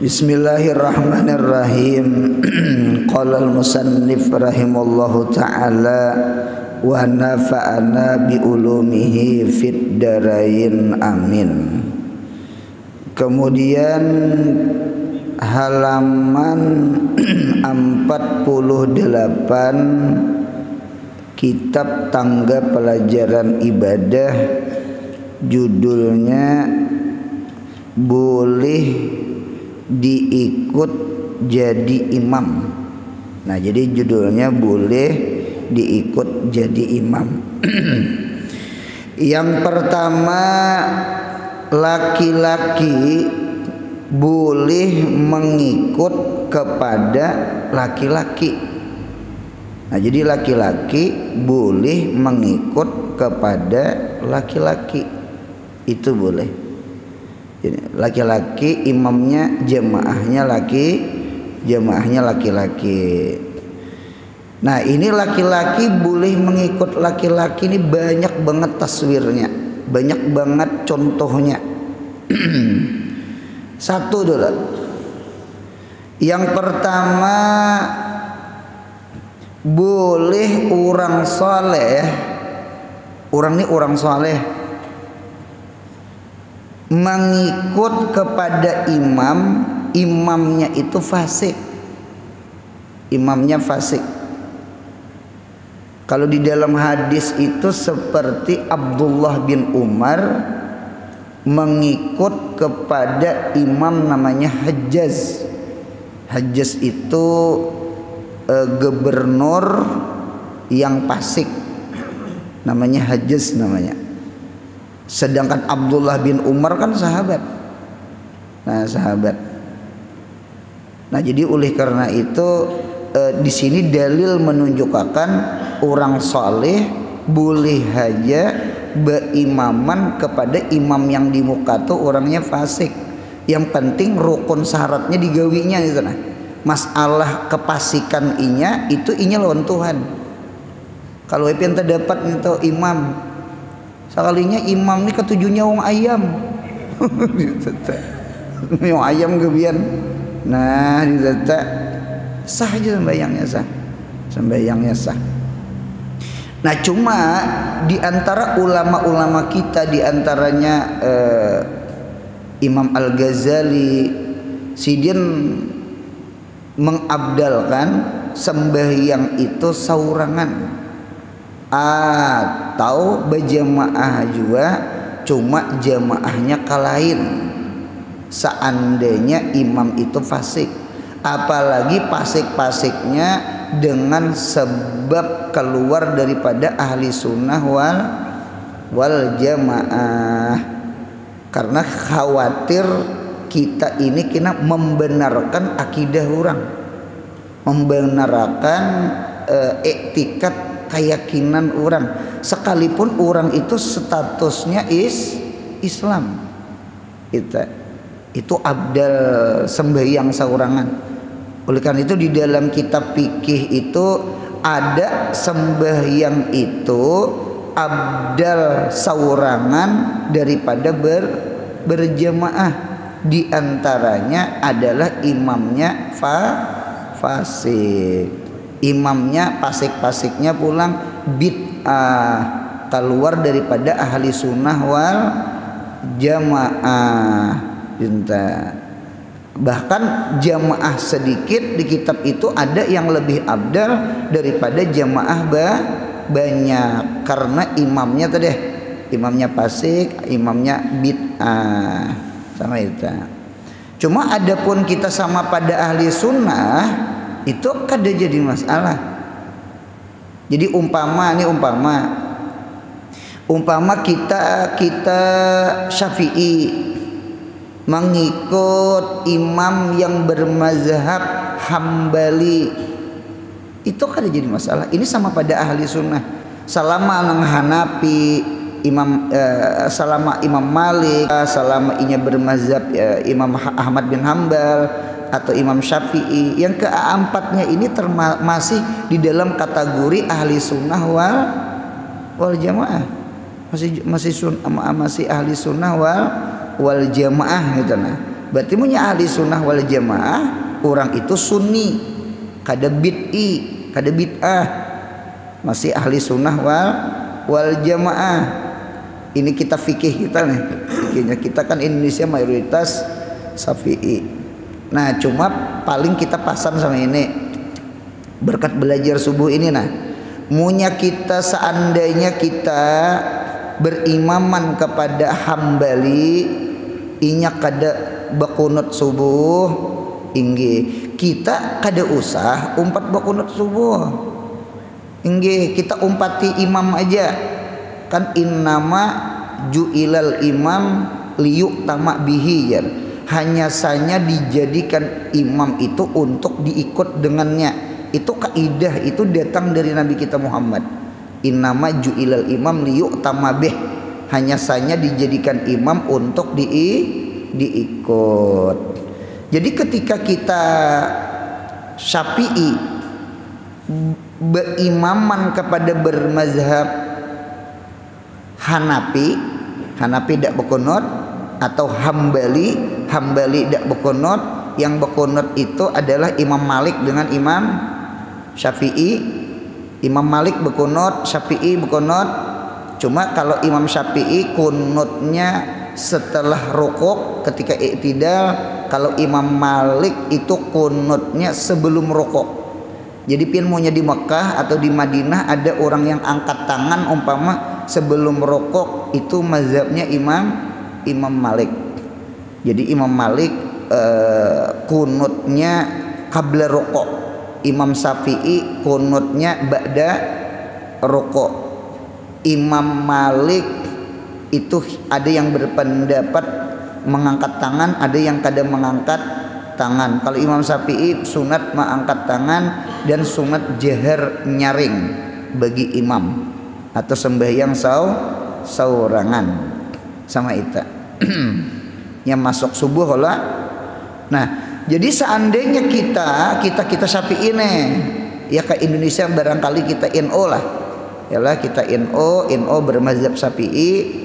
Bismillahirrahmanirrahim. Qala al-musannif rahimallahu ta'ala wa nafa'ana bi ulumihi fid darain amin. Kemudian halaman 48 kitab tangga pelajaran ibadah, judulnya boleh diikut jadi imam. Nah, jadi judulnya boleh diikut jadi imam. Yang pertama, laki-laki boleh mengikut kepada laki-laki. Nah, jadi laki-laki boleh mengikut kepada laki-laki. Itu boleh. Jadi laki-laki imamnya, jamaahnya laki-laki. Nah, ini laki-laki boleh mengikut laki-laki, ini banyak banget taswirnya, banyak banget contohnya. Satu dulu. Yang pertama, boleh orang soleh, orang soleh mengikut kepada imam, imamnya itu fasik, imamnya fasik. Kalau di dalam hadis itu seperti Abdullah bin Umar mengikut kepada imam namanya Hajjaz. Hajjaz itu gubernur yang fasik, namanya Hajjaz namanya. Sedangkan Abdullah bin Umar kan sahabat. Nah, sahabat. Nah, jadi oleh karena itu di sini dalil menunjukkan orang soleh boleh aja berimaman kepada imam yang di muka tuh orangnya fasik. Yang penting rukun syaratnya digawinya gitu nah. Masalah kepasikan inya itu inya lawan Tuhan. Kalau yang terdapat itu imam sekalinya imam ini ketujuhnya wong ayam. Wong ayam gebian. Nah, ditata sah aja sembahyangnya sah. Nah, cuma di antara ulama-ulama kita, di antaranya Imam Al-Ghazali, sidian mengabdalkan sembahyang itu saurangan atau berjamaah juga, cuma jamaahnya kalain. Seandainya imam itu fasik, apalagi fasik-fasiknya dengan sebab keluar daripada ahli sunnah wal jamaah, karena khawatir kita ini kena membenarkan akidah orang, membenarkan iktikad keyakinan orang, sekalipun orang itu statusnya Islam. Itu abdal sembahyang saurangan. Oleh karena itu di dalam kitab fikih itu ada sembahyang itu abdal saurangan daripada berjamaah. Di antaranya adalah imamnya fasik. Imamnya fasik-fasiknya pulang bid'ah, keluar daripada ahli sunnah wal jamaah. Bahkan jamaah sedikit di kitab itu ada yang lebih abdal daripada jamaah banyak, karena imamnya tadi, imamnya fasik, imamnya bid'ah, sama itu. Cuma adapun kita sama pada ahli sunnah itu kada jadi masalah. Jadi umpama kita Syafi'i mengikut imam yang bermazhab Hambali, itu kada jadi masalah. Ini sama pada ahli sunnah. Selama nang Hanafi selama Imam Malik, selama inya bermazhab Imam Ahmad bin Hambal atau Imam Syafi'i, yang keempatnya ini masih di dalam kategori ahli sunnah wal jamaah, masih ahli sunnah wal jamaah gitu nah. Berarti punya ahli sunnah wal jamaah orang itu sunni, kada bid'i, kada bid'ah, masih ahli sunnah wal jamaah. Ini kita fikih kita nih, fikihnya kita kan Indonesia mayoritas Syafi'i. Nah cuma paling kita pasan sama ini berkat belajar subuh ini. Nah munya kita seandainya kita berimaman kepada Hambali inya kada bakunut subuh inggi, kita kada usah umpat bakunut subuh inggi, kita umpati imam aja kan. Innama ju'ilal imam liyuk tamak bihi jar, hanya saja dijadikan imam itu untuk diikut dengannya. Itu kaidah itu datang dari Nabi kita Muhammad. Innama ju'ilal imam liyuk tamabih, hanya saja dijadikan imam untuk diikut. Jadi ketika kita Syafi'i berimaman kepada bermazhab Hanafi tidak berkunut, atau Hambali tidak berkunut. Yang berkunut itu adalah Imam Malik dengan Imam Syafi'i. Imam Malik berkunut, Syafi'i berkunut. Cuma kalau Imam Syafi'i kunutnya setelah rukuk ketika i'tidal, kalau Imam Malik itu kunutnya sebelum rukuk. Jadi pian maunya di Mekah atau di Madinah ada orang yang angkat tangan umpama sebelum rukuk, itu mazhabnya Imam Malik. Jadi Imam Malik kunutnya qabla rukuk, Imam Syafi'i kunutnya ba'da rukuk. Imam Malik itu ada yang berpendapat mengangkat tangan, ada yang kada mengangkat tangan. Kalau Imam Syafi'i sunat mengangkat tangan dan sunat jahar nyaring bagi imam atau sembahyang saurangan sama itu yang masuk subuh lah. Nah jadi seandainya kita Syafi'i nih ya, ke Indonesia barangkali kita NU lah, yalah kita NU bermazhab Syafi'i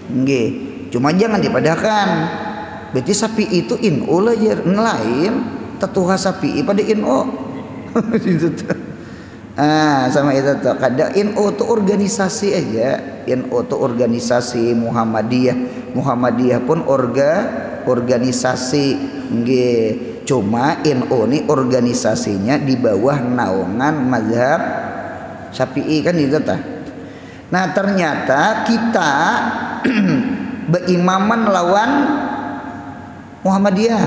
nggih. Cuma jangan dipadahkan berarti Syafi'i itu NU lah jar, lain tetuha Syafi'i pada NU itu tuh. Sama itu tuh kada NU tuh organisasi aja, NU tuh organisasi. Muhammadiyah pun organisasi nggih. Cuma NU ini organisasinya di bawah naungan mazhab Syafi'i kan itu tah. Nah ternyata kita berimaman lawan Muhammadiyah,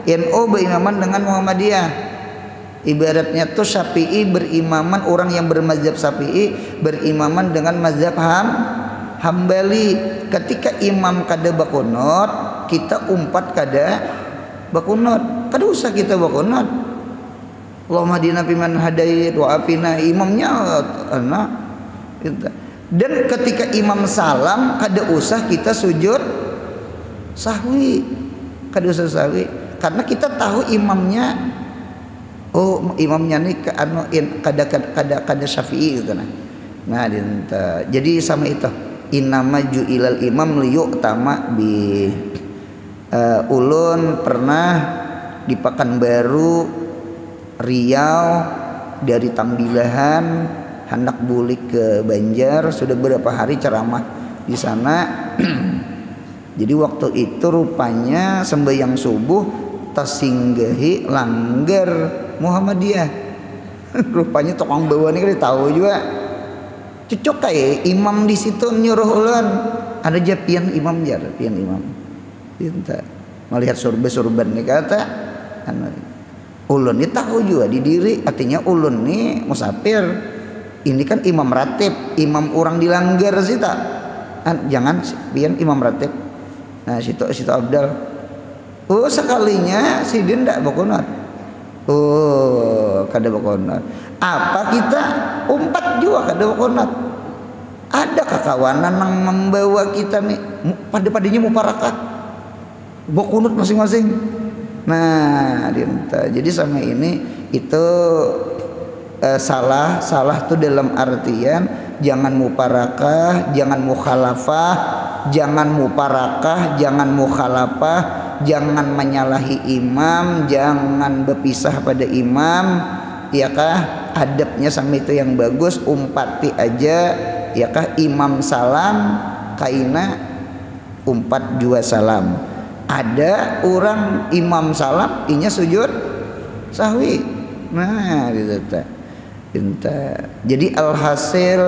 NU berimaman dengan Muhammadiyah. Ibaratnya tuh Syafi'i berimaman, orang yang bermazhab Syafi'i berimaman dengan mazhab Hambali. Ketika imam kada bakunut, kita umpat kada bakunut, kada usah kita bakunut. Allahumma hadina fiman hadait wa afina, imamnya dan ketika imam salam kada usah kita sujud sahwi, kada usah sahwi, karena kita tahu imamnya. Oh imamnya nih kada Syafi'i gitu nah jadi sama itu innama ju'ilal imam liyu'tama bi. Ulun pernah di Pekanbaru Riau dari Tambilahan hendak bulik ke Banjar, sudah beberapa hari ceramah di sana. Jadi waktu itu rupanya sembahyang subuh tasinggahi langgar Muhammadiyah. Rupanya tukang bawa ini kan tahu juga. Cocok kayak imam di situ nyuruh ulun. Ada aja pian imam jar, pian imam. Pinta melihat surban nih kata. Ulun ini tahu juga di diri, artinya ulun nih musafir. Ini kan imam ratib, imam orang dilanggar sih tak. Jangan pian imam ratib. Nah situ Abdal. Oh sekalinya si dia ndak bakunat. Oh kada bakunat. Apa kita umpat juga kada bakunat. Ada kekawanan yang membawa kita nih pada-padanya muparakah bakunat masing-masing. Nah dinta. Jadi sama ini itu salah tuh dalam artian jangan muparakah, jangan mukhalafah, jangan muparakah, jangan mukhalafah, jangan menyalahi imam, jangan berpisah pada imam, ya kah? Adabnya sama itu yang bagus, umpati aja, ya kah? Imam salam, kaina umpat jua salam. Ada orang imam salam, inya sujud sahwi. Nah, gitu tak. Jadi alhasil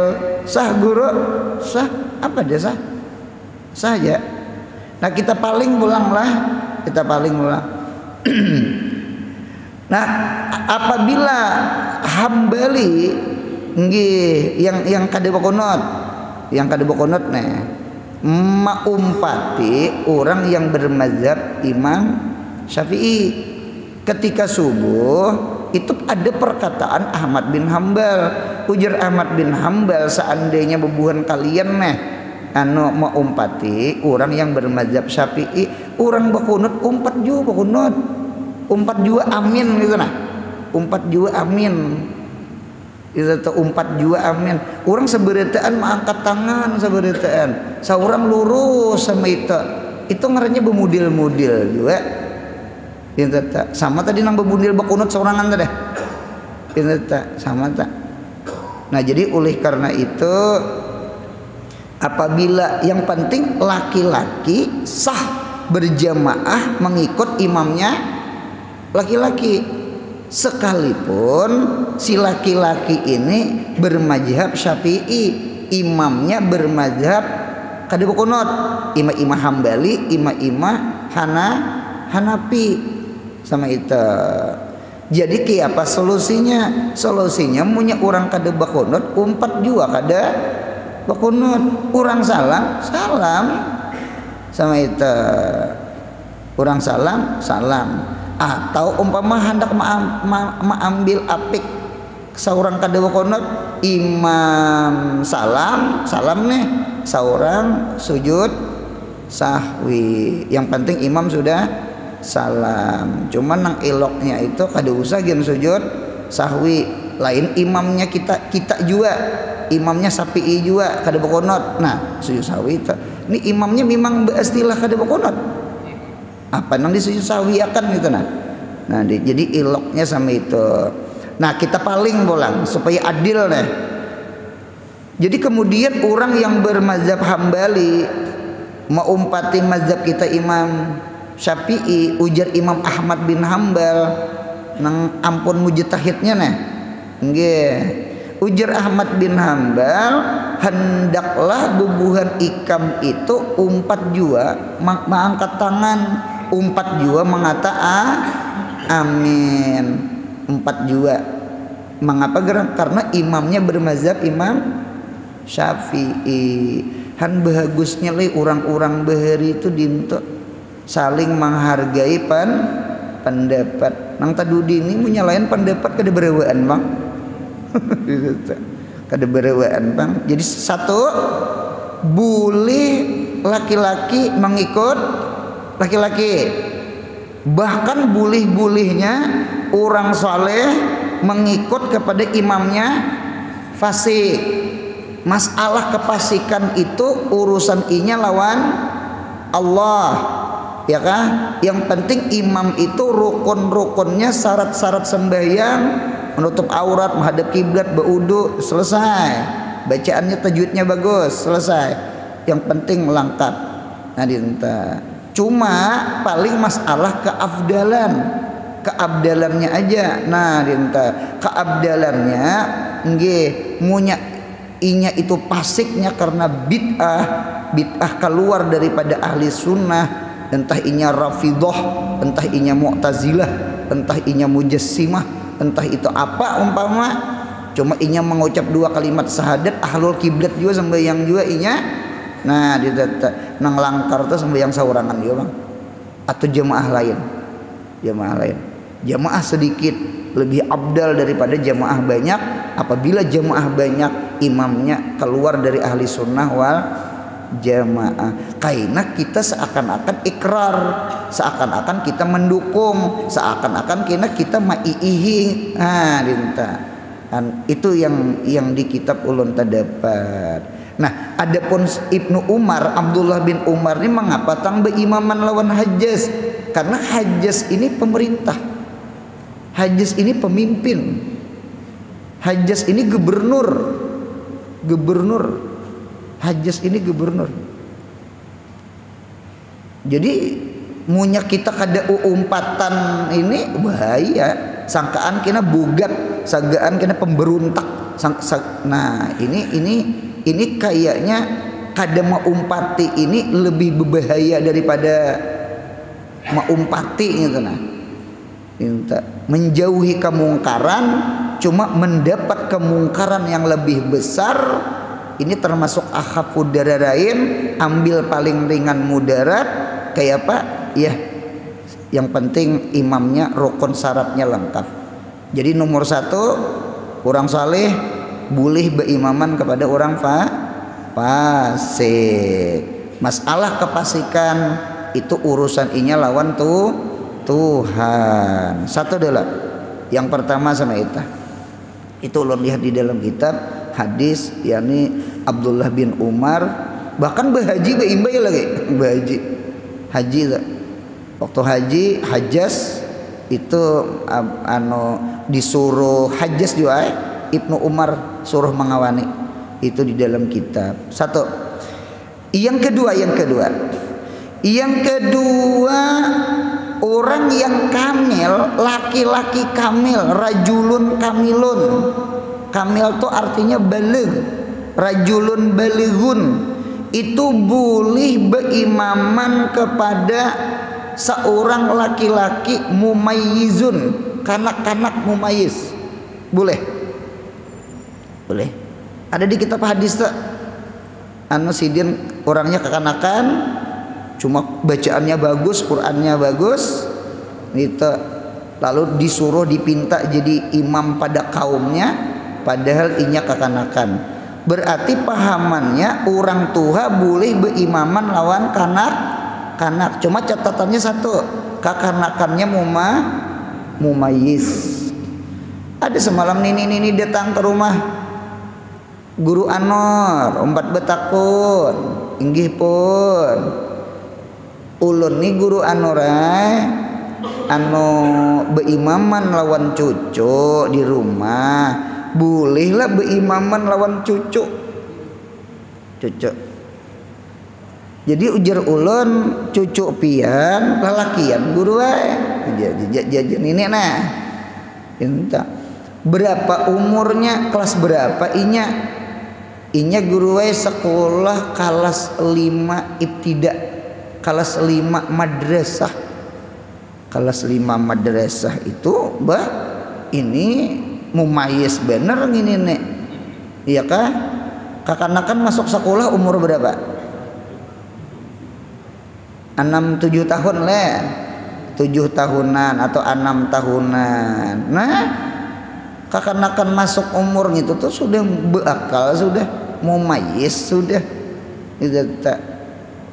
sah guru, sah apa dia sah? Sah aja. Nah kita paling pulanglah, Nah apabila Hambali nggih yang kada bokonot nih maumpati orang yang bermazhab Imam Syafi'i ketika subuh itu ada perkataan Ahmad bin Hambal. Ujar Ahmad bin Hambal, seandainya bebuhan kalian nih anu mau umpati orang yang bermazhab Syafi'i, orang bakunut umpat juga amin gitu nah, umpat juga amin itu tuh umpat juga amin. Orang seberitaan mengangkat tangan seberitaan, seorang lurus sama itu ngarannya bemudil-mudil juga. Sama tadi nang bebundil bakunut sorangan tadi. Sama tak. Nah jadi oleh karena itu apabila yang penting laki-laki sah berjamaah mengikut imamnya laki-laki, sekalipun si laki-laki ini bermazhab Syafi'i, imamnya bermazhab kada bakunut, imam Hambali, imam Hanafi sama itu. Jadi ki apa solusinya? Solusinya punya orang kada bakunut umpat juga kada bakunut, orang salam sama itu, orang salam atau umpama hendak mengambil apik seorang kada bakunut, imam salam nih, seorang sujud sahwi. Yang penting imam sudah salam, cuman nang eloknya itu kada usah gen sujud sahwi. Lain imamnya kita juga, imamnya Syafi'i juga kada bakunut, nah sujud sahwi itu ini imamnya memang beristilah kada bakunut, apa nang disujud sahwi akan gitu nah. Jadi eloknya sama itu. Nah kita paling bolang supaya adil nih. Jadi kemudian orang yang bermazhab Hambali mau umpati mazhab kita Imam Syafi'i, ujar Imam Ahmad bin Hambal nang ampun mujtahidnya nih nggih, ujar Ahmad bin Hambal hendaklah bubuhan ikam itu umpat jua mengangkat tangan, umpat jua mengata amin, umpat jua. Mengapa gerak? Karena imamnya bermazhab Imam Syafi'i. Han bagusnya le orang-orang bahari itu dinto saling menghargai pendapat. Nang tadudi ini menyalain pendapat kada berewaan bang. Kada berewaan bang. Jadi satu, boleh laki-laki mengikut laki-laki, bahkan boleh-bolehnya orang saleh mengikut kepada imamnya fasik. Masalah kefasikan itu urusan inya lawan Allah, ya kah? Yang penting imam itu rukun-rukunnya, syarat-syarat sembahyang, menutup aurat, menghadap kiblat, berwudu, selesai. Bacaannya tajwidnya bagus, selesai. Yang penting lengkap. Nah dinta. Cuma paling masalah keabdalannya aja. Nah dinta, keabdalannya nggih munya inya itu pasiknya karena bid'ah keluar daripada ahli sunnah, entah inya Rafidhah, entah inya Mu'tazilah, entah inya Mujassimah, entah itu apa umpama, cuma inya mengucap dua kalimat syahadat, ahlul kiblat juga sembahyang juga inya. Nah di nang langkar tuh sembahyang saurangan juga bang, atau jamaah sedikit lebih abdal daripada jamaah banyak. Apabila jamaah banyak imamnya keluar dari ahli sunnah wal jamaah, karena kita seakan-akan ikrar, seakan-akan kita mendukung, seakan-akan kita maiihi. Nah dinta itu yang di kitab ulun terdapat. Nah adapun Ibnu Umar, Abdullah bin Umar ini mengapa tang beimaman lawan Hajjaz? karena Hajjaz ini pemerintah, Hajjaz ini pemimpin, Hajjaz ini gubernur, Hajjaz ini gubernur. Jadi munya kita kada umpatan ini bahaya, sangkaan kena bugat, sagaan kena pemberontak. Nah ini kayaknya kada maumpati ini lebih berbahaya daripada maumpati gitu nah. Menjauhi kemungkaran cuma mendapat kemungkaran yang lebih besar, ini termasuk akhafud dararain, ambil paling ringan mudarat. Kayak apa ya, yang penting imamnya rukun syaratnya lengkap. Jadi nomor 1, orang saleh boleh berimaman kepada orang fasik. Masalah kefasikan itu urusan inya lawan Tuhan. Satu adalah yang pertama sama itu ulun lihat di dalam kitab hadis, yakni Abdullah bin Umar bahkan berhaji beimbai lagi berhaji haji waktu haji Hajjaz itu disuruh Hajjaz juga Ibnu Umar suruh mengawani, itu di dalam kitab. Satu. Yang kedua orang yang kamil, laki-laki kamil, rajulun kamilun. Kamil itu artinya baligh, rajulun balighun, itu boleh berimaman kepada seorang laki-laki mumayyizun, kanak-kanak mumayyiz. Boleh ada di kitab hadis tak sidin orangnya kekanakan, cuma bacaannya bagus, Qurannya bagus itu, lalu disuruh dipinta jadi imam pada kaumnya, padahal inya kekanakan. Berarti pahamannya orang tua boleh berimaman lawan kanak-kanak, cuma catatannya satu, kekanakannya mumayyiz. Ada semalam nini datang ke rumah Guru Anor, umpat betakun, inggih pun ulun ni Guru Anor beimaman lawan cucu di rumah, bolehlah beimaman lawan cucu. Jadi ujar ulun cucu pian lalakian guru jajan ini nah entah berapa umurnya, kelas berapa inya guru sekolah kelas 5 ibtidak, kelas 5 madrasah. Kelas 5 madrasah itu ini mumayyiz bener gini nek, iya kah? Kakanakan masuk sekolah umur berapa? 6-7 tahun lah, 7 tahunan atau 6 tahunan. Nah kakanakan masuk umur gitu tuh sudah berakal, sudah mumayyiz, sudah tak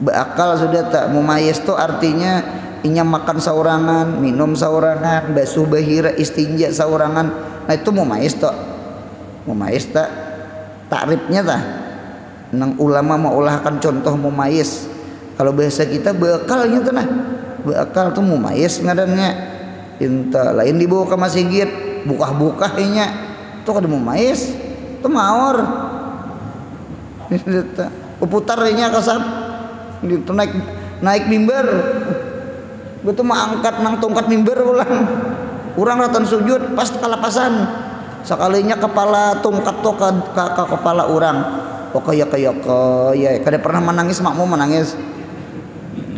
berakal, sudah tak mumayyiz tuh artinya inya makan saurangan, minum saurangan, basuh bahira, istinja saurangan. Nah itu mumayyiz tak takrifnya tak nang ulama maulahkan contoh mumayyiz. Kalau bahasa kita beakalnya tuh nah, beakal tuh mumayyiz ngarannya. Inta lain dibawa ke masjid buka-bukanya tuh kada mumayyiz, tuh mawar putarnya kasap itu naik mimbar betul mengangkat nang tongkat mimbar orang ratan sujud pas kalapasan sekalinya kepala tongkat tuh ke kepala orang kayak kada pernah menangis, makmu menangis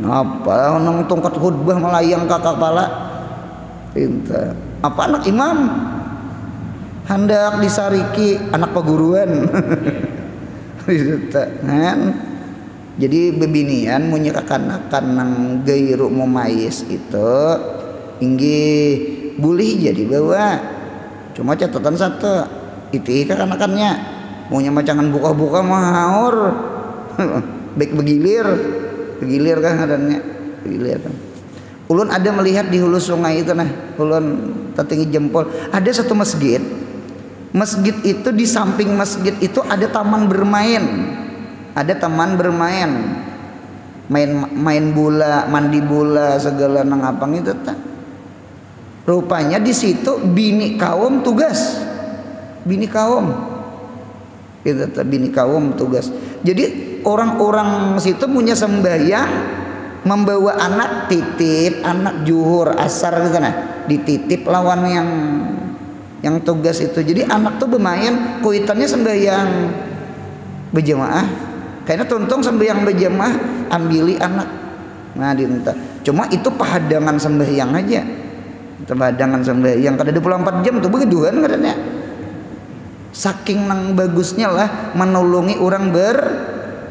apa nang tongkat khutbah melayang ke kepala pinta apa anak imam hendak disariki anak peguruan. Jadi bebinian munyakakan nang gairu mumayyiz itu inggih boleh jadi bawa, cuma catatan satu itu kakanakannya maunya macangan buka-buka mahaur baik begilir kan adanya begilir kan. Ulun ada melihat di hulu sungai itu nah, ulun tertinggi jempol ada satu masjid itu di samping masjid itu ada taman bermain, main bola, mandi bola segala nang apang itu tak. Rupanya di situ bini kaum tugas, bini kaum itu tak, bini kaum tugas. Jadi orang-orang situ punya sembahyang membawa anak titip, anak juhur asar gitu nah, dititip lawan yang tugas itu. Jadi anak tuh bermain kuitannya sembahyang berjamaah, kayaknya tuntung sembahyang berjamaah ambili anak. Nah dinta. Cuma itu pahadangan sembahyang aja. Itu pahadangan sembahyang kada 24 jam tuh begitu kan katanya. Saking nang bagusnya lah menolongi orang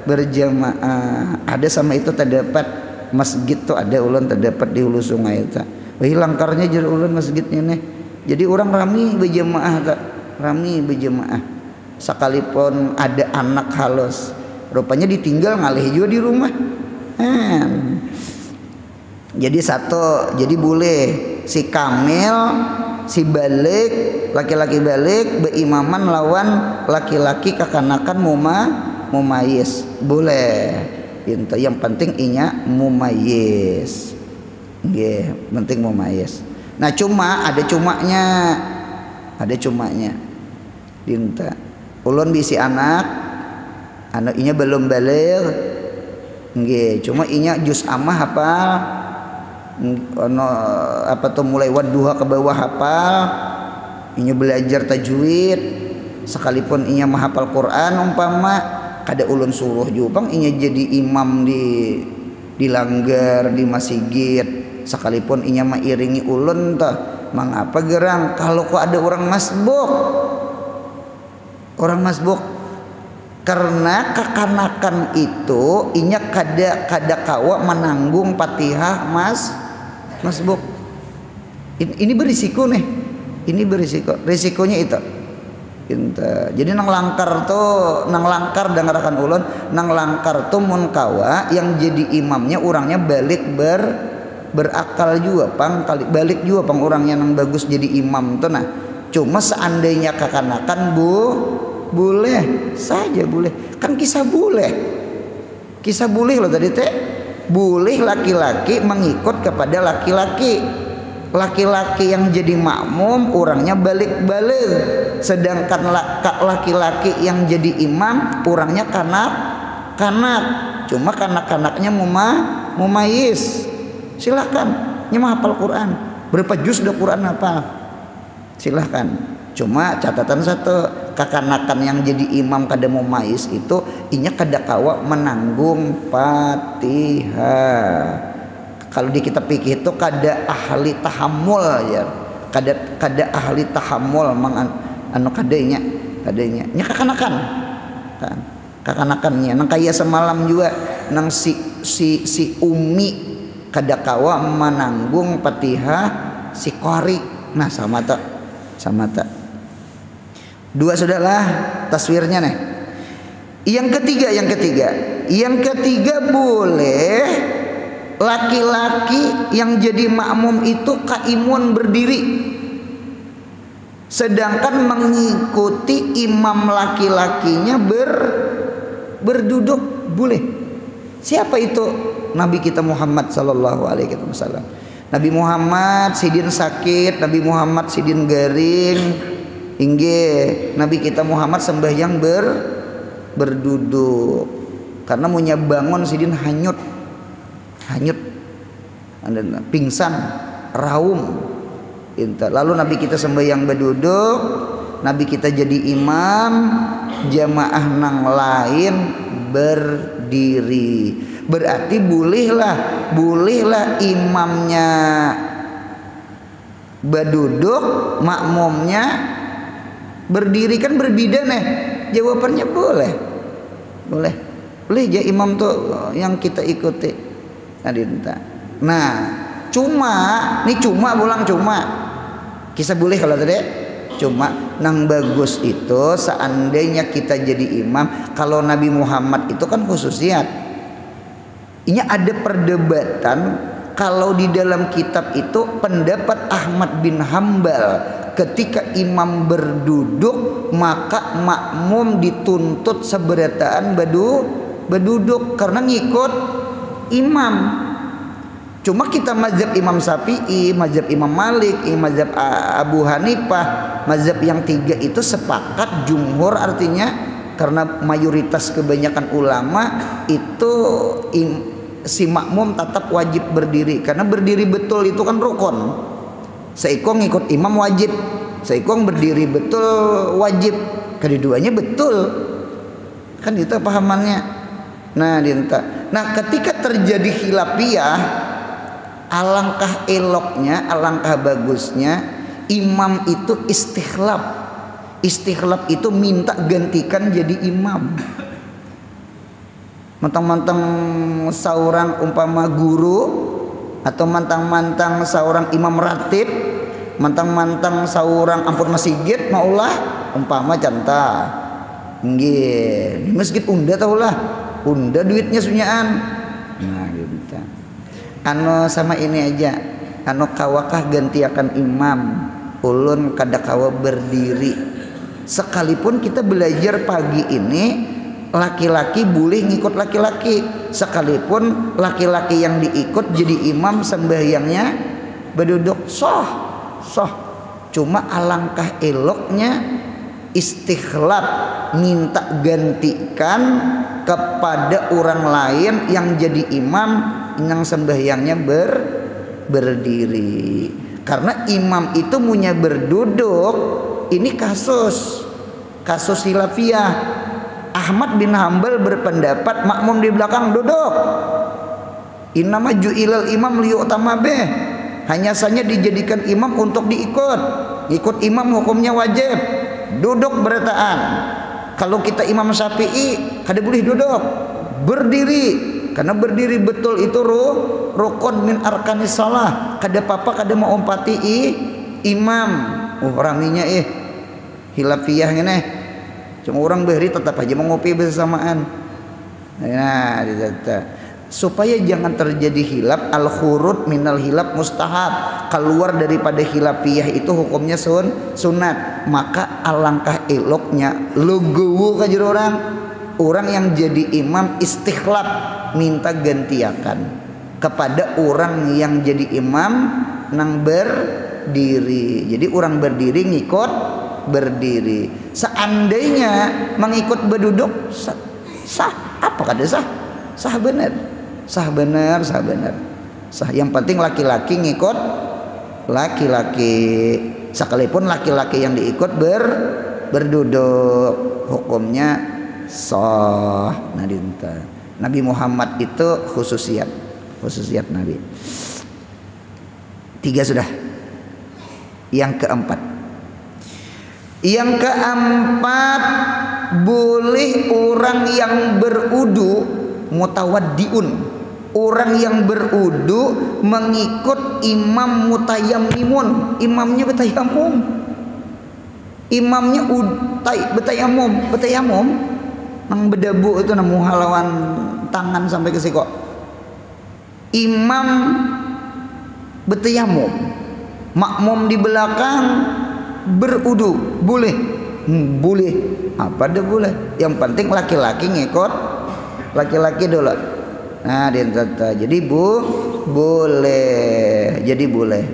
berjamaah. Ada sama itu terdapat masjid tuh, ada ulun terdapat di hulu sungai itu. Wih langkarnya jadi ulun masjidnya nih. Jadi orang rami berjamaah tak, rami berjamaah. Sekalipun ada anak halus, rupanya ditinggal ngalih juga di rumah. Jadi satu, jadi boleh si kamil, si balik, laki-laki balik berimaman lawan laki-laki kekanakan mumayis boleh. Yang penting inya mumayis, penting mumayis. Nah cuma ada cumanya dinta ulun bisi anak inya belum balik nggih, cuma inya juz amah hafal ono apa tuh mulai wadduha ke bawah hafal, inya belajar tajwid, sekalipun inya menghafal Quran umpama kada ulun suruh juga inya jadi imam di langgar di masjid, sekalipun inya mairingi ulun tah mangapa gerang kalau kok ada orang masbuk karena kekanakan itu inya kada kawa menanggung Fatihah masbuk. Ini berisiko nih, ini berisiko, risikonya itu. Jadi nang langkar dengarakan ulun, nang langkar tuh mun kawa yang jadi imamnya orangnya balik berakal juga pang kali balik juga pang orangnya nang bagus jadi imam tuh. Nah cuma seandainya kekanakan boleh saja, boleh kan kisah boleh loh tadi teh, boleh laki-laki mengikut kepada laki-laki yang jadi makmum orangnya balik, sedangkan laki-laki yang jadi imam orangnya kanak, cuma kanak-kanaknya mumayis. Silahkan nyamah hafal Quran, berapa juz udah Quran hafal, silahkan. Cuma catatan satu, kekanakan yang jadi imam kada mumayis itu inya kada kawa menanggung Fatihah. Kalau di kitab fikih itu kada ahli tahammul ya, kada ahli tahammul anu kadanya nya kekanakan kan, kekanakannya nang kaya semalam juga nang si Umi kada kawa menanggung Fatihah si qari. Nah sama tak dua sudahlah taswirnya nih. Yang ketiga boleh laki-laki yang jadi makmum itu kaimun berdiri, sedangkan mengikuti imam laki-lakinya berduduk boleh. Siapa itu? Nabi kita Muhammad sallallahu alaihi wasallam. Nabi Muhammad sidin sakit, Nabi Muhammad sidin garing, inggih Nabi kita Muhammad sembahyang berduduk karena munya bangun sidin hanyut pingsan raum. Lalu Nabi kita sembahyang berduduk, Nabi kita jadi imam, jamaah nang lain berdiri. Berarti bolehlah imamnya berduduk, makmumnya berdiri, kan berbeda nih. Jawabannya boleh ya imam tuh yang kita ikuti. Nah cuma kisah boleh kalau tadi cuma nang bagus itu seandainya kita jadi imam. Kalau Nabi Muhammad itu kan khususiat. Ini ada perdebatan kalau di dalam kitab itu pendapat Ahmad bin Hambal ketika imam berduduk maka makmum dituntut seberataan berduduk karena imam. Cuma kita mazhab Imam Syafi'i, mazhab Imam Malik, mazhab Abu Hanifah, mazhab yang tiga itu sepakat jumhur, artinya karena mayoritas kebanyakan ulama itu si makmum tetap wajib berdiri, karena berdiri betul itu kan rukun. Seikong ngikut imam wajib, seikong berdiri betul wajib, keduanya betul kan, itu pahamannya. Nah ketika terjadi khilafiyah, alangkah eloknya, alangkah bagusnya imam itu istikhlaf. Istikhlaf itu minta gantikan jadi imam. Mantang-mantang seorang umpama guru, atau mantang-mantang seorang imam ratib, mantang-mantang seorang ampun masjid maulah umpama canta nggih di masjid unda tahulah unda duitnya sunyaan. Nah gitu. Anu sama ini aja, anu kawakah gantiakan imam, ulun kada kawa berdiri. Sekalipun kita belajar pagi ini laki-laki boleh ngikut laki-laki, sekalipun laki-laki yang diikut jadi imam sembahyangnya berduduk sah. Cuma alangkah eloknya istikhlaf, minta gantikan kepada orang lain yang jadi imam yang sembahyangnya berdiri. Karena imam itu punya berduduk, ini kasus khilafiyah. Ahmad bin Hambal berpendapat makmum di belakang duduk. Innama ju'ilal imam liyu'tama bih. Hanya saja dijadikan imam untuk diikut. Ikut imam hukumnya wajib. Duduk berataan. Kalau kita Imam Syafi'i kada boleh duduk, berdiri. Karena berdiri betul itu rukun min arkanis shalah. Kada apa-apa kada mau umpati imam. Raminya hilafiyah ini. Cuma orang bahri tetap aja mengopi bersamaan. Nah, supaya jangan terjadi hilaf, al khurud minal hilaf mustahab, keluar daripada hilafiyah itu hukumnya sunat. Maka alangkah eloknya lugu kajir orang yang jadi imam istikhlaf, minta gantiakan kepada orang yang jadi imam nang berdiri. Jadi orang berdiri ngikut berdiri. Seandainya mengikut berduduk sah, apa kada sah? Sah benar. Yang penting laki-laki ngikut laki-laki, sekalipun laki-laki yang diikut berduduk hukumnya sah. Nabi Muhammad itu khususiat Nabi. 3 sudah. Yang keempat, boleh orang yang berudu mutawaddiun, orang yang berudu mengikut imam mutayammimun, imamnya betayamum, betayamum nang bedabu itu namu halawan tangan sampai ke siko. Imam betayamum, makmum di belakang berudu boleh. Apa dah boleh, yang penting laki-laki ngikut laki-laki dulu. Nah jadi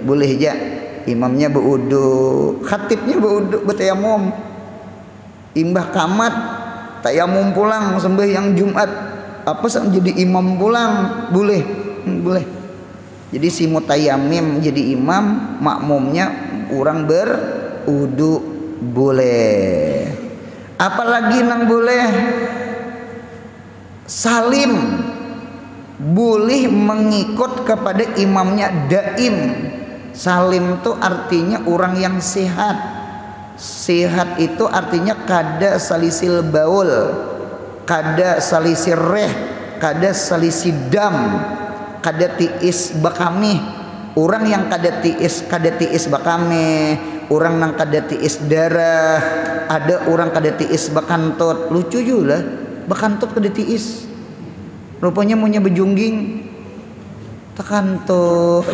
boleh aja imamnya berudu, khatibnya berudu betayamum, imbah kamat tayamum pulang sembahyang Jumat apa jadi imam pulang boleh. Jadi si mutayammim jadi imam, makmumnya orang berudu boleh. Apalagi nang boleh salim, boleh mengikut kepada imamnya daim. Salim itu artinya orang yang sehat. Sehat itu artinya kada salisil baul, kada salisil reh, kada salisil dam, kada tiis bakami. Orang yang kada tiis bakami, orang nang kada tiis darah, ada orang kada tiis bakantut. Lucu juga lah, bakantut kada tiis. Rupanya maunya bejungging, takantut.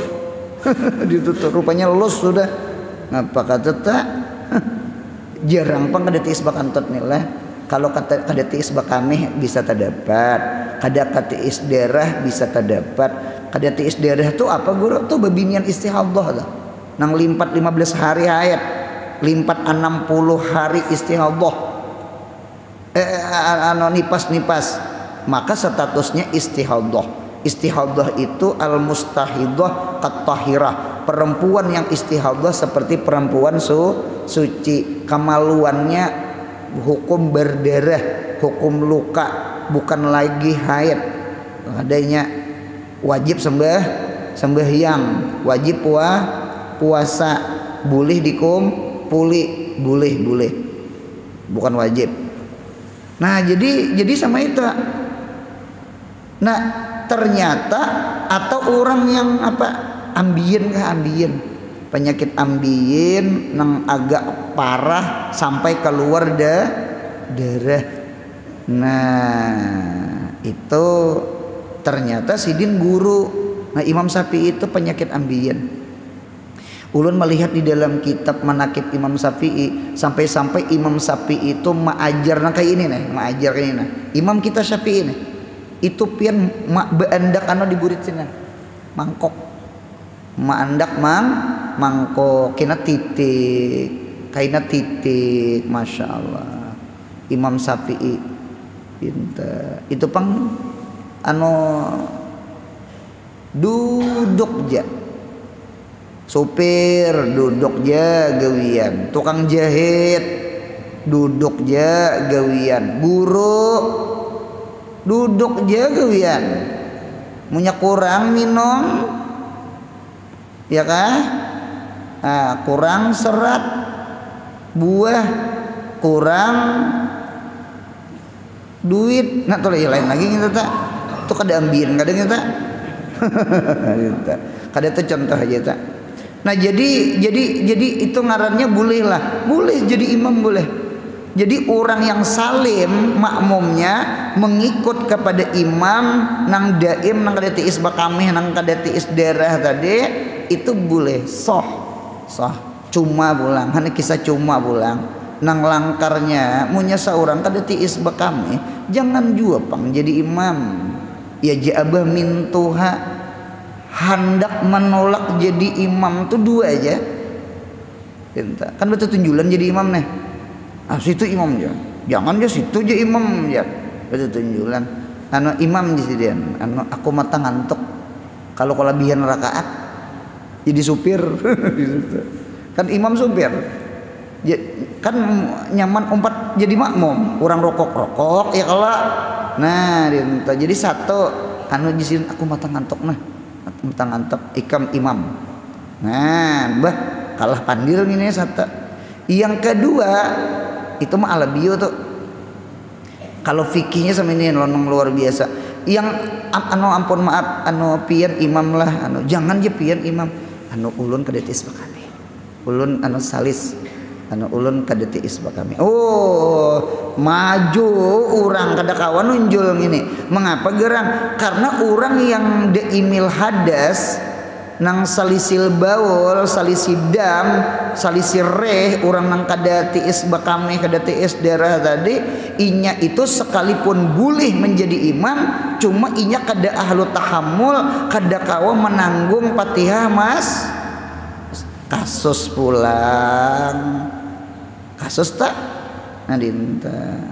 Ditutup, rupanya lulus sudah. Ngapa kata tak? Jarang pang kada tiis bakantut nih lah. Kalau kada tiis bakami bisa terdapat. kada katiis darah bisa terdapat. Kada tiis darah tuh apa guru tuh babinian istihadhah lah. Nang limpat 15 hari haid, limpat 60 hari istihadhah. Nipas, maka statusnya istihadhah. Istihadhah itu al-mustahidah kat-tahirah, perempuan yang istihadhah seperti perempuan suci. Kamaluannya hukum berdarah, hukum luka, bukan lagi haid. Adanya wajib sembahyang, wajib puasa, boleh dikumpuli, boleh, bukan wajib. Nah jadi sama itu. Nah ternyata atau orang yang ambien penyakit ambien nang agak parah sampai keluar darah. Nah itu ternyata sidin guru. Nah Imam Syafi'i itu penyakit ambien. Ulun melihat di dalam kitab Manaqib Imam Syafi'i sampai Imam Syafi'i itu maajar kayak ini nih, maajar ini nah. Imam kita Syafi'i nih itu pian beandak di burit sini mangkok maandak mangkok kena titik Masya Allah. Imam Syafi'i pintar itu pang duduk ja supir duduk ja gawian, tukang jahit duduk ja gawian, guru duduk ja gawian, punya kurang minum ya kah? Kurang serat buah, kurang duit, nak tolong lain lagi kita tak tuh kada ambien kada kita kada itu contoh aja tak. Nah jadi itu ngarannya boleh jadi imam boleh. Jadi orang yang salim makmumnya mengikut kepada imam nang daim nang kada tiis bakameh nang kada tiis darah tadi itu boleh sah cuma pulang hanya kisah cuma pulang nang langkarnya munya seorang kada tiis bakameh jangan jua pang jadi imam ya ja'abah min tuha hendak menolak jadi imam tuh dua aja kan betul tunjulan jadi imam nih. Situ imam aja, jangan aja situ aja imam aja. Betul tunjulan. Imam di sini, aku mata ngantuk. Kalau kelebihan rakaat, jadi supir. Kan imam supir, kan nyaman umpat jadi makmum. Orang rokok ya kalau. Nah, jadi satu. Di sini aku mata ngantuk ikam imam. Nah, kalah pandir gini satu. Yang kedua itu mah alabio tuh. Kalau fikihnya sama ini lonong luar biasa. Yang ampun maaf pian imam lah jangan je pian imam ulun kada tiis bakami. Ulun salis ulun kada tiis bakami. Maju orang kada kawan nunjul ngini. Mengapa gerang? Karena orang yang deimil hadas nang salisil baul, salisil dam, salisil reh, orang nang kada tiis bakameh, kada tiis darah tadi, inya itu sekalipun boleh menjadi imam, cuma inya kada ahlu tahammul, kada kawa menanggung Fatihah mas. Kasus pulang, kasus tak? Nadinta.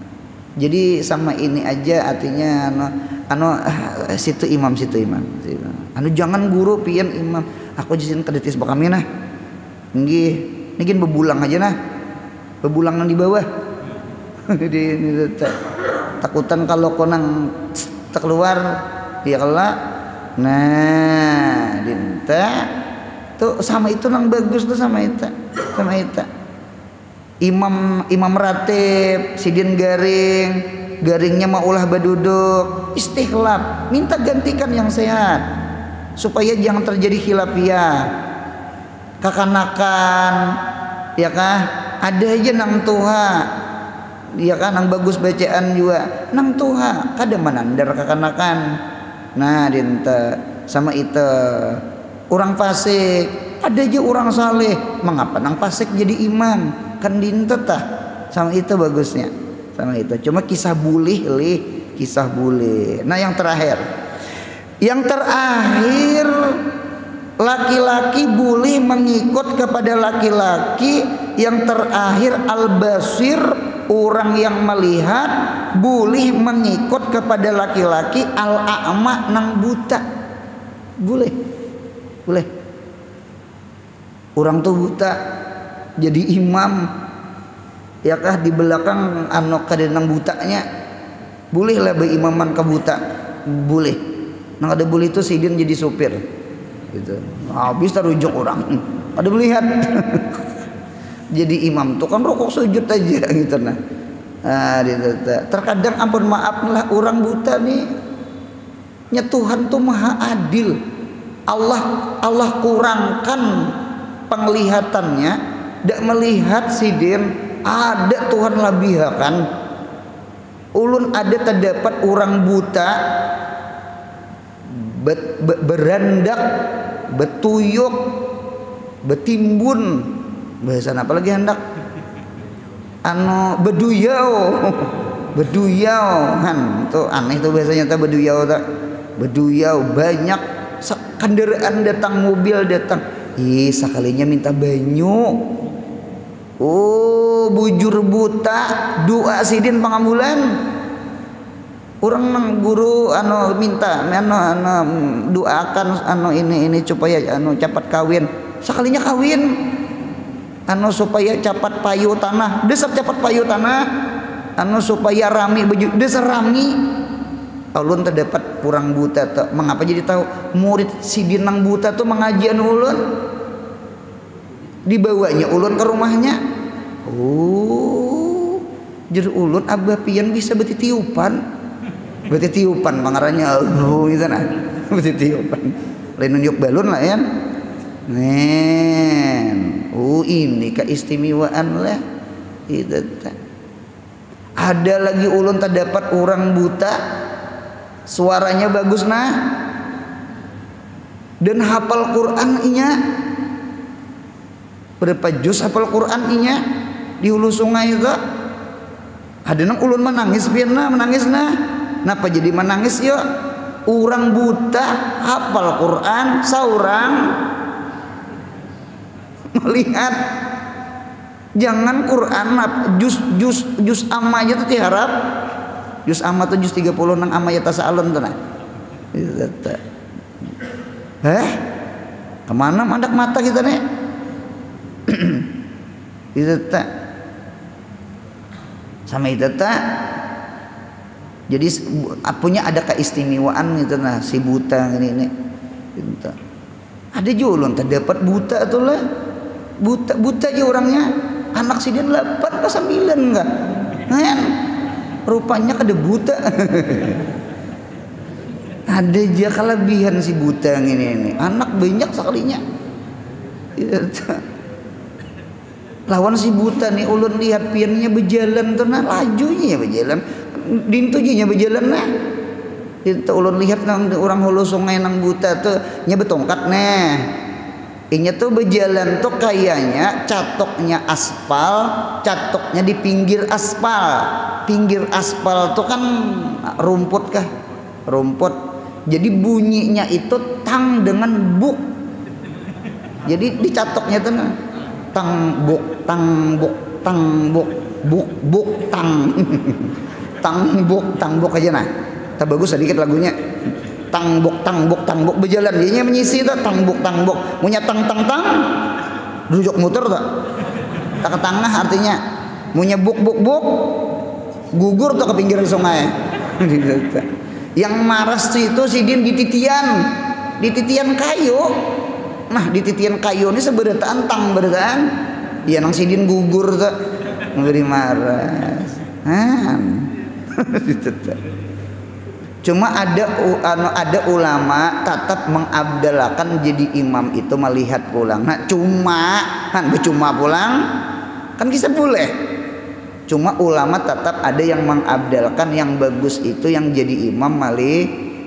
Jadi sama ini aja artinya situ imam. Jangan guru pian imam. Aku jisin kadetis bakami nah. Nggih bebulang aja nah. Bebulang nang di bawah. Jadi ini takutan kalau konang tak keluar ya kelak. Nah, dinta tuh sama itu nang bagus tuh sama itu. Imam ratib sidin garingnya mau ulah baduduk istikhlaf, minta gantikan yang sehat supaya jangan terjadi khilafiyah kakanakan ya kah ada aja nang tuha ya kan nang bagus bacaan juga nang tuha kada manandar kakanakan. Nah dinta sama itu orang fasik ada aja orang saleh mengapa nang fasik jadi imam kan dinta tah sama itu bagusnya sama itu cuma kisah bulih kisah boleh. Nah yang terakhir laki-laki boleh mengikut kepada laki-laki. Yang terakhir al-basir, orang yang melihat boleh mengikut kepada laki-laki al-a'ma, nang buta. Boleh orang tuh buta jadi imam ya kah di belakang anu kadenang butanya, boleh lah berimaman ke buta, boleh. Nang ada boleh itu sidin jadi supir gitu, habis terujuk orang ada melihat jadi imam tuh kan rokok sujud aja gitu. Nah terkadang ampun maaf lah orang buta nih, nya Tuhan tuh maha adil. Allah kurangkan penglihatannya, tidak melihat sidin. Ada Tuhan labihakan ulun ada terdapat orang buta berandak, betuyuk, betimbun, bahasa apa lagi hendak beduyau han itu aneh tuh biasanya tak beduyau banyak kendaraan datang, mobil datang, sekalinya minta banyu. Oh bujur buta doa sidin pangambulan. Orang nang guru minta doakan ini supaya cepat kawin. Sekalinya kawin supaya cepat payu tanah, desar cepat payu tanah, supaya rami baju desar rami. Ulun terdapat kurang buta tuh. Mengapa jadi tahu murid sidin nang buta tuh mengajian ulun, dibawanya ulun ke rumahnya. Oh jadi ulun abah pian bisa betitiupan pangarannya gitu nah, betitiupan lain nunjuk balon lah ya ini keistimewaan lah itu. Ada lagi ulun terdapat orang buta suaranya bagus nah dan hafal Quran inya berapa juz hafal Quran inya di hulu sungai itu. Ada nang ulun menangis Napa jadi menangis yo? Orang buta hafal Quran, saurang melihat. Jangan Quran juz amma aja tuh diharap. Juz amma tuh juz 30 nang amma ya tasa'alun tuh nah. Kemana mandak mata kita nih? Itu tak sama itu tak. Jadi punya ada keistimewaan gitu nah si buta ini gitu. Ada julun terdapat buta tuh lah, buta aja orangnya, anak sidin 8 ke 9 enggak kan rupanya kada buta. Ada aja kelebihan si buta ini anak banyak sekalinya gitu. Lawan si buta nih ulun lihat piannya berjalan tuh nah lajunya berjalan dintujinya berjalan nah itu ulun lihat nang orang hulu sungai nang buta tuh nya betongkat nah inya tuh berjalan tuh kayaknya catoknya aspal, catoknya di pinggir aspal tuh kan rumput jadi bunyinya itu tang dengan buk, jadi dicatoknya tuh nah tang buk buk tang buk aja nah. Tak bagus sedikit lagunya. Tang buk berjalan dia menyisi tuh tang buk punya tang rujuk muter tuh. Tak ke tengah artinya punya buk gugur tuh ke pinggir sungai. Yang maras itu sidin di titian kayu. Nah di titian kayu ini seberataan tang berataan dia nang sidin gugur tuh ngeri maras. Cuma ada ulama tetap mengabdalakan jadi imam itu melihat pulang. Nah cuma pulang kan bisa boleh. Cuma ulama tetap ada yang mengabdalkan yang bagus itu yang jadi imam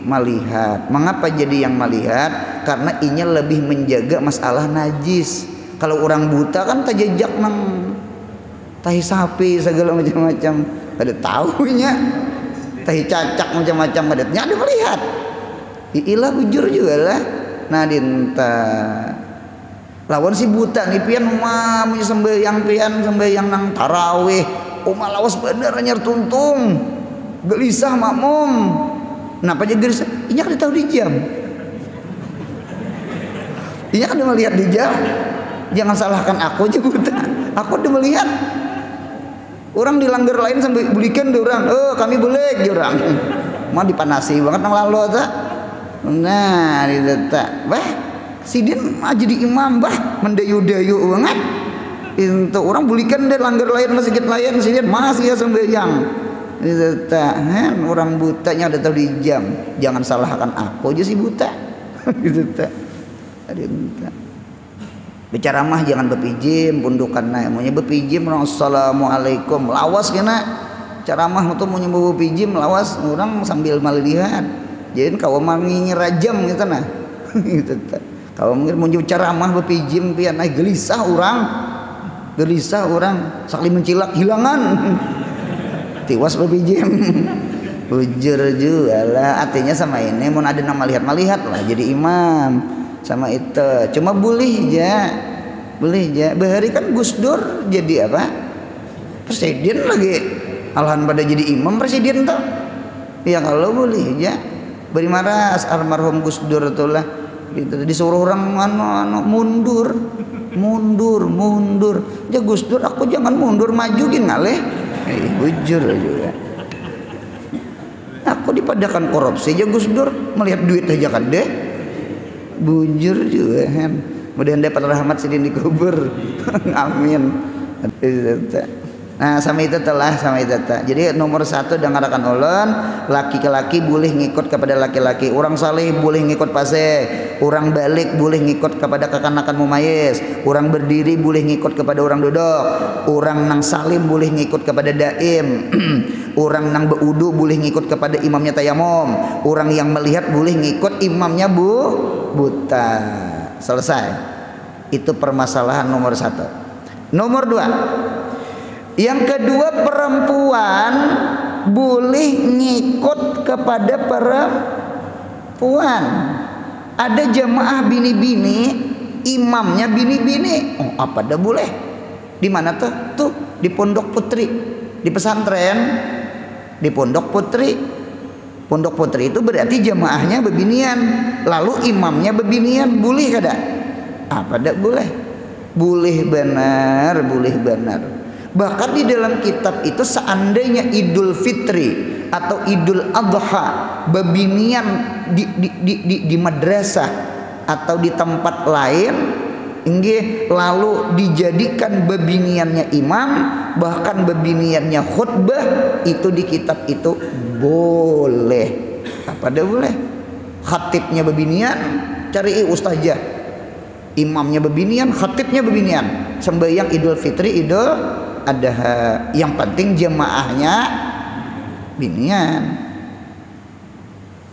melihat. Mengapa jadi yang melihat? Karena inya lebih menjaga masalah najis. Kalau orang buta kan tajajak nang tahi sapi segala macam-macam. Ada tahunya teh cacak macam-macam badatnya ada melihat ilah bujur juga lah. Nah dinta lawan si buta nih pian mah sembahyang pian sembahyang nang tarawih umah lawas bener nyar tuntung gelisah makmum. Kenapa aja gelisah? Inya kan tahu di jam. Inya kan melihat di jam. Jangan salahkan aku aja buta. Aku udah melihat. Orang di langgar lain sampai belikan deh orang. Kami boleh orang. Mau dipanasi banget nang lalu tak. Nah, diletak. Bah, sidin mah jadi imam bah mendayu-dayu banget. Itu orang belikan deh langgar lain masjid lain sidin masih ya sembahyang. Diletak. Orang butanya udah tahu di jam. Jangan salahkan aku aja si buta. Diletak. Diletak. Bicara mah jangan bepijim pundukan naik maunya bepijim assalamualaikum lawas kena ceramah tuh mau nyembuh bepijim lawas orang sambil melihat jadi kau mangi rajam gitu nah gitu kalau mungkin mau ceramah bepijim pian naik gelisah orang sakli mencilak hilangan tiwas bepijim bujur juga lah artinya sama ini mau ada nama lihat lah jadi imam sama itu cuma boleh ya bahari kan Gus Dur jadi apa presiden lagi alhan pada jadi imam presiden tuh ya kalau boleh ya beri marah almarhum Gus Dur itulah gitu disuruh orang mundur ya Gus Dur aku jangan mundur majuin ngaleh bujur juga aku dipadakan korupsi aja Gus Dur melihat duit aja kan deh bujur juga kan kemudian dapat rahmat sidin dikubur amin. Nah sama itu jadi nomor 1 dengarkan ulun laki ke laki boleh ngikut kepada laki-laki orang saleh boleh ngikut pase orang balik boleh ngikut kepada kekanakan mumayyiz orang berdiri boleh ngikut kepada orang duduk orang nang salim boleh ngikut kepada daim orang nang beudu boleh ngikut kepada imamnya tayamum orang yang melihat boleh ngikut imamnya buta. Selesai. Itu permasalahan nomor 1. Nomor 2, yang kedua perempuan boleh ngikut kepada perempuan. Ada jamaah bini-bini imamnya bini-bini apa dah boleh di mana tuh di Pondok Putri di pesantren di Pondok Putri itu berarti jamaahnya bebinian lalu imamnya bebinian boleh kada apa dak boleh benar bahkan di dalam kitab itu seandainya Idul Fitri atau Idul Adha bebinian di madrasah atau di tempat lain lalu dijadikan bebiniannya imam bahkan bebiniannya khutbah itu di kitab itu boleh apa dah boleh khatibnya bebinian cari ustazah imamnya bebinian khatibnya bebinian sembahyang Idul Fitri Idul Adha yang penting jemaahnya binian.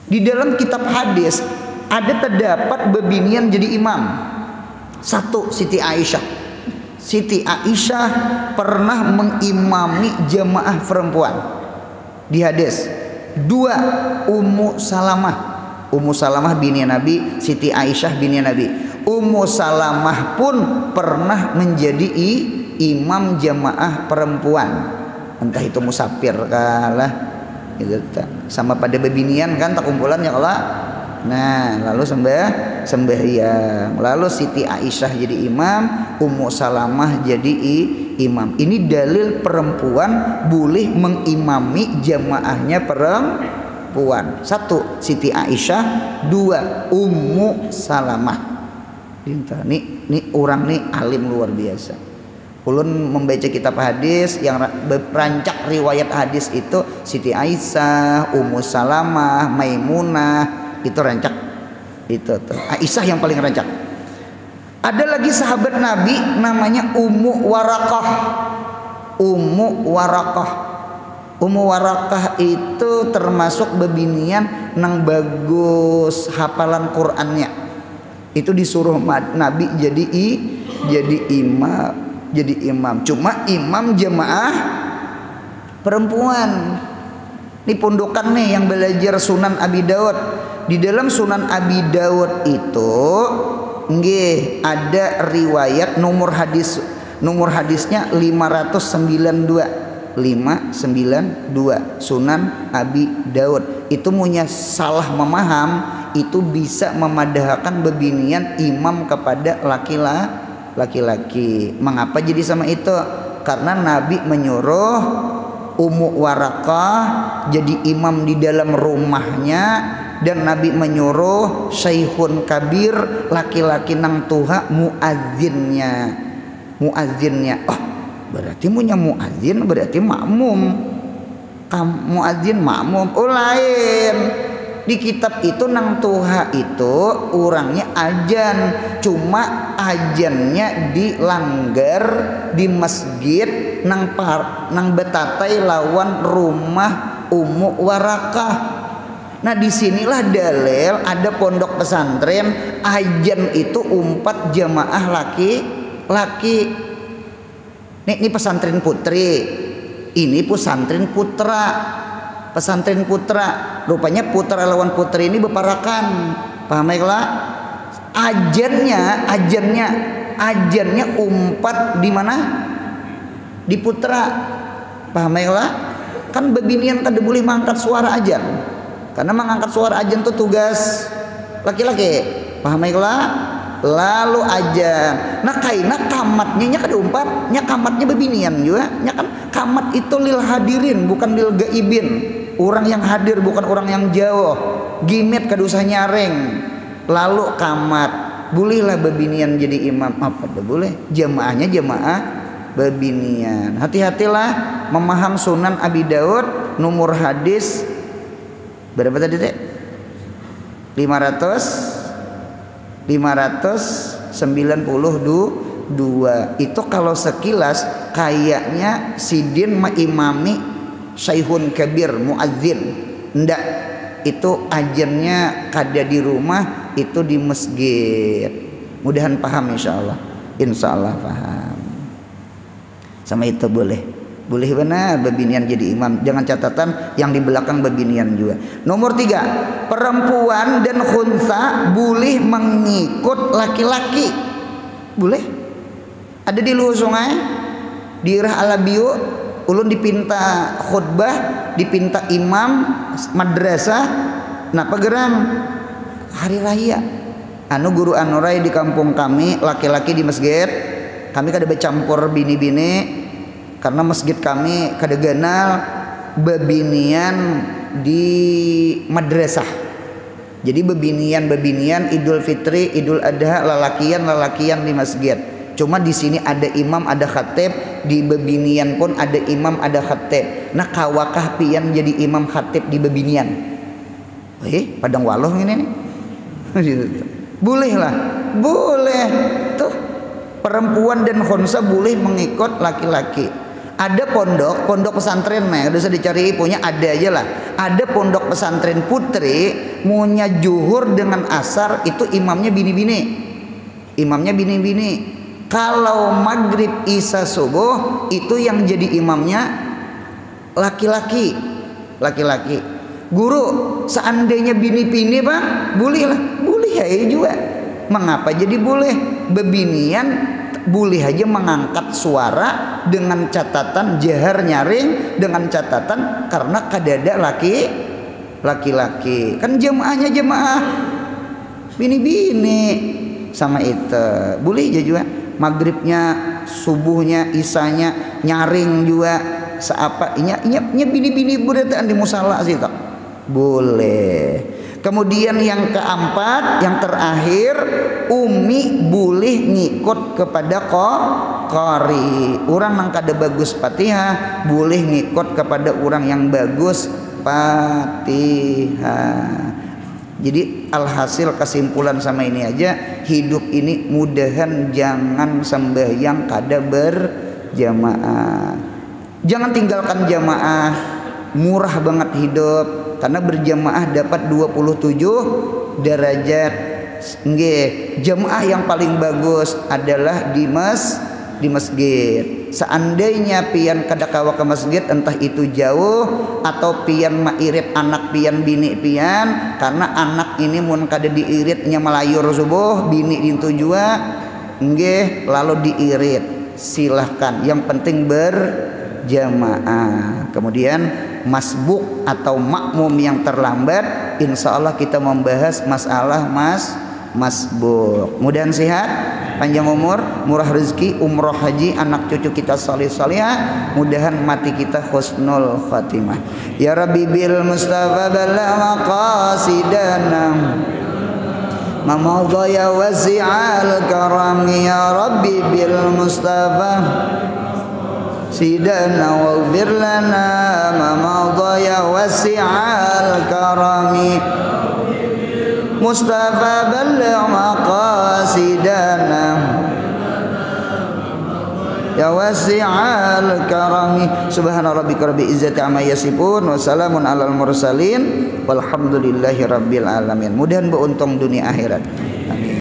Di dalam kitab hadis ada terdapat bebinian jadi imam. 1 Siti Aisyah pernah mengimami jamaah perempuan di hadis. 2 Ummu Salamah bini Nabi, Siti Aisyah bini Nabi. Ummu Salamah pun pernah menjadi imam jamaah perempuan. Entah itu musafir kalah gitu sama pada bebinian kan tak kumpulan ya Allah. Nah lalu sembahyang lalu Siti Aisyah jadi imam Ummu Salamah jadi imam. Ini dalil perempuan boleh mengimami jamaahnya perempuan. 1 Siti Aisyah 2 Ummu Salamah. Ini orang nih alim luar biasa. Ulun membaca kitab hadis yang rancak riwayat hadis itu Siti Aisyah, Ummu Salamah, Maimunah itu rancak itu tuh. Aisyah yang paling rancak. Ada lagi sahabat Nabi namanya Ummu Warakah itu termasuk bebinian nang bagus hafalan Qur'annya. Itu disuruh Nabi jadi imam. Cuma imam jemaah perempuan. Ini pundukan nih yang belajar Sunan Abi Daud. Di dalam Sunan Abi Daud itu nggih ada riwayat nomor hadisnya 592 Sunan Abi Daud. Itu punya salah memaham itu bisa memadahkan bebinian imam kepada laki-laki. Mengapa jadi sama itu? Karena Nabi menyuruh Ummu Warakah jadi imam di dalam rumahnya, dan Nabi menyuruh Syekhun Kabir laki-laki nang tuha muazzinnya. Oh, berarti punya muazzin berarti makmum. Muazzin makmum. Oh lain. Di kitab itu nang tuha itu orangnya ajan, cuma ajannya dilanggar di masjid nang betatai lawan rumah Ummu Warakah. Nah disinilah dalil ada pondok pesantren ajan itu umpat jamaah laki-laki. Ini pesantren putri, ini pesantren putra. Pesantren putra, rupanya putra lawan putri ini beparakan, paham ya? Ajannya umpat di mana? Di putra, paham ya? Kan bebinian kada boleh mengangkat suara ajan, karena mengangkat suara ajan itu tugas laki-laki, paham ya? Lalu ajan, nah kaina kamatnya kada umpat, nya kamatnya bebinian juga, nya kan kamat itu lil hadirin bukan lil gaibin. Orang yang hadir bukan orang yang jauh. Gimet kada usah nyaring. Lalu kamat, bolehlah bebinian jadi imam. Apa dah boleh? Jamaahnya jamaah bebinian. Hati-hatilah memaham Sunan Abi Daud. Nomor hadis berapa tadi teh? 592. Itu kalau sekilas kayaknya sidin imami Syekhun Kabir muazzin. Ndak, itu ajannya kada di rumah, itu di masjid. Mudahan paham insyaallah. Insyaallah paham. Sama itu boleh benar bebinian jadi imam. Jangan catatan yang di belakang bebinian juga. Nomor 3, perempuan dan khunsa boleh mengikut laki-laki. Boleh. Ada di luar sungai, di Irah Alabiu, ulun dipinta khutbah, dipinta imam madrasah. Nah pageran hari raya guru anurai di kampung kami, laki-laki di masjid kami kada bercampur bini-bini, karena masjid kami kada ganal bebinian di madrasah. Jadi bebinian Idul Fitri, Idul Adha, lalakian di masjid. Cuma di sini ada imam, ada khatib. Di bebinian pun ada imam, ada khatib. Nah kawakah pian jadi imam khatib di bebinian? Padang Waloh ini nih. Boleh lah, boleh. Tuh perempuan dan khunsa boleh mengikut laki-laki. Ada pondok pesantren nih, udah bisa dicari punya ada aja lah. Ada pondok pesantren putri, munya juhur dengan asar itu imamnya bini-bini. Kalau maghrib isya subuh itu yang jadi imamnya laki-laki. Guru seandainya bini-bini bang, boleh ya juga. Mengapa jadi boleh? Bebinian boleh aja mengangkat suara dengan catatan jahar nyaring, dengan catatan karena kadada laki-laki. Kan jemaahnya jemaah bini-bini sama itu. Boleh aja juga. Maghribnya, subuhnya, isanya nyaring juga seapa nya bini-bini berataan di musala sih tak boleh. Kemudian yang keempat, yang terakhir, umi boleh ngikut kepada qari. Orang yang kada bagus Fatihah boleh ngikut kepada orang yang bagus Fatihah. Jadi alhasil kesimpulan sama ini aja, hidup ini mudahan jangan sembahyang kada berjamaah. Jangan tinggalkan jamaah, murah banget hidup, karena berjamaah dapat 27 derajat. Nggih, jamaah yang paling bagus adalah di di masjid. Seandainya pian kada kawa ke masjid, entah itu jauh atau pian mairit anak pian bini pian, karena anak ini mun kada diiritnya melayur subuh, bini itu jua nggih lalu diirit, silahkan, yang penting berjamaah. Kemudian masbuk atau makmum yang terlambat, insya Allah kita membahas masalah masbuk. Mudahan sehat, panjang umur, murah rezeki, umroh haji, anak cucu kita salih salihah, mudahan mati kita husnul khatimah. Ya Rabbi bil Mustafa bala maqasidana mamadha ya wasi'al karam. Ya Rabbi bil Mustafa sidana waghfir lana mamadha ya wasi'al karami. Mustafa balligh maqasidana ya wasi'al karami. Subhana rabbika rabbil izzati amma yasifun wa salamun alal mursalin walhamdulillahi rabbil alamin. Mudahan beruntung dunia akhirat. Amin.